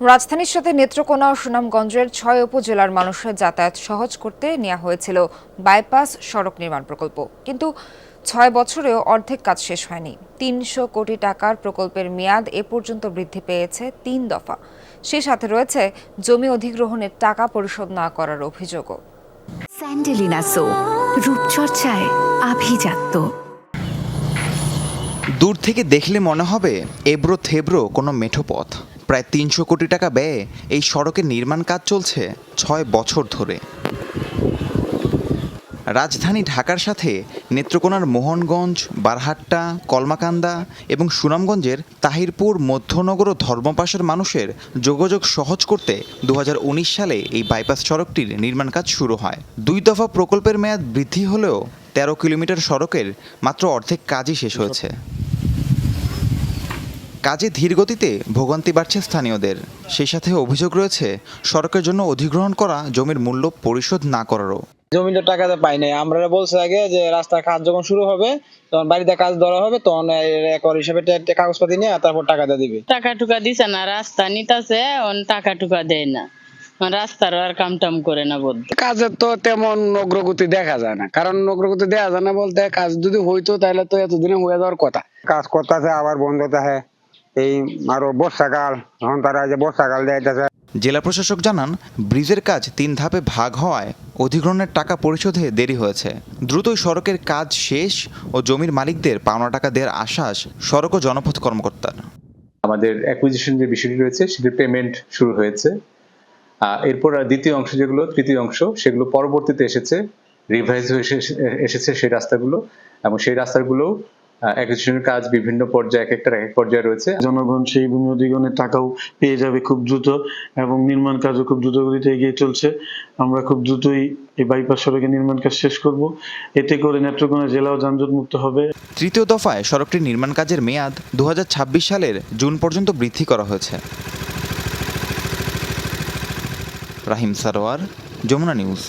রাজধানীর সাথে নেত্রকোনা ও সুনামগঞ্জের ৬ উপজেলার মানুষের যাতায়াত সহজ করতে নেওয়া হয়েছিল বাইপাস সড়ক নির্মাণ প্রকল্প, কিন্তু ৬ বছরেও অর্ধেক কাজ শেষ হয়নি। ৩০০ কোটি টাকার প্রকল্পের মেয়াদ এ পর্যন্ত বৃদ্ধি পেয়েছে ৩ দফা। সেই সাথে রয়েছে জমি অধিগ্রহণের টাকা পরিশোধ না করার অভিযোগও। স্যান্ডেলিনা সো, রূপচর্চায় আভিজাত্য। দূর থেকে দেখলে মনে হবে এবড়ো থেবড়ো কোনো মেঠো পথ। প্রায় ৩০০ কোটি টাকা ব্যয়ে এই সড়কের নির্মাণ কাজ চলছে ৬ বছর ধরে। রাজধানী ঢাকার সাথে নেত্রকোনার মোহনগঞ্জ, বারহাট্টা, কলমাকান্দা এবং সুনামগঞ্জের তাহিরপুর, মধ্যনগর ও ধর্মপাশের মানুষের যোগাযোগ সহজ করতে ২০১৯ সালে এই বাইপাস সড়কটির নির্মাণ কাজ শুরু হয়। ২ দফা প্রকল্পের মেয়াদ বৃদ্ধি হলেও ১৩ কিলোমিটার সড়কের মাত্র অর্ধেক কাজই শেষ হয়েছে। কাজে ধীরগতিতে ভোগান্তি বাড়ছে স্থানীয়দের। সেই সাথে অভিযোগ রয়েছে সড়কের জন্য অধিগ্রহণ করা জমির মূল্য পরিশোধ না করারও। জমির টাকাটা পাই নাই। আমরা বলছে আগে যে রাস্তার কাজ যখন শুরু হবে তখন বাড়িতে কাজ ধরা হবে, তখন একর হিসাবে কাগজপাতি নিয়ে তারপর টাকাটা দিবে। টাকা টুকা দিছে না, রাস্তা নিতাছে, টাকা টুকা দেয় না, রাস্তার আর কাম টাম করে না। বলতে কাজের তো তেমন অগ্রগতি দেখা যায় না, কারণ অগ্রগতি দেখা যায় না বলতে কাজ যদি হইতো তাহলে তো এতদিনে হয়ে যাওয়ার কথা। কাজ করতেছে আবার বন্ধ থাকে, এই আরো বর্ষাকাল, এখন তারা যে বর্ষাকাল দেয়তেছে। জেলা প্রশাসক জানান, ব্রিজের কাজ ৩ ধাপে ভাগ হওয়ায় অধিগ্রহণের টাকা পরিশোধে দেরি হয়েছে। দ্রুতই সড়কের কাজ শেষ ও জমির মালিকদের পাওনা টাকা দেওয়ার আশ্বাস সড়ক ও জনপথ কর্মকর্তার। আমাদের অ্যাকুইজিশন যে বিষয়টি রয়েছে সেটির পেমেন্ট শুরু হয়েছে। এরপর দ্বিতীয় অংশ যেগুলো, তৃতীয় অংশ, সেগুলো পরবর্তীতে এসেছে, রিভাইজ হয়ে এসেছে সেই রাস্তাগুলো, এবং সেই রাস্তাগুলো অ্যাকুইজিশনের কাজ বিভিন্ন পর্যায়ে এক এক পর্যায়ে রয়েছে। জনগণ সেই ভূমি অধিগ্রহণের টাকাও পেয়ে যাবে খুব দ্রুত, এবং নির্মাণ কাজও খুব দ্রুত গতিতে এগিয়ে চলছে। আমরা খুব দ্রুতই এই বাইপাস সড়কের নির্মাণ কাজ শেষ করব, এতে করে নেত্রকোনা জেলাও যানজট মুক্ত হবে। তৃতীয় দফায় সড়কটির নির্মাণ কাজের মেয়াদ ২০২৬ সালের জুন পর্যন্ত বৃদ্ধি করা হয়েছে। রাহিম সারোয়ার, যমুনা নিউজ।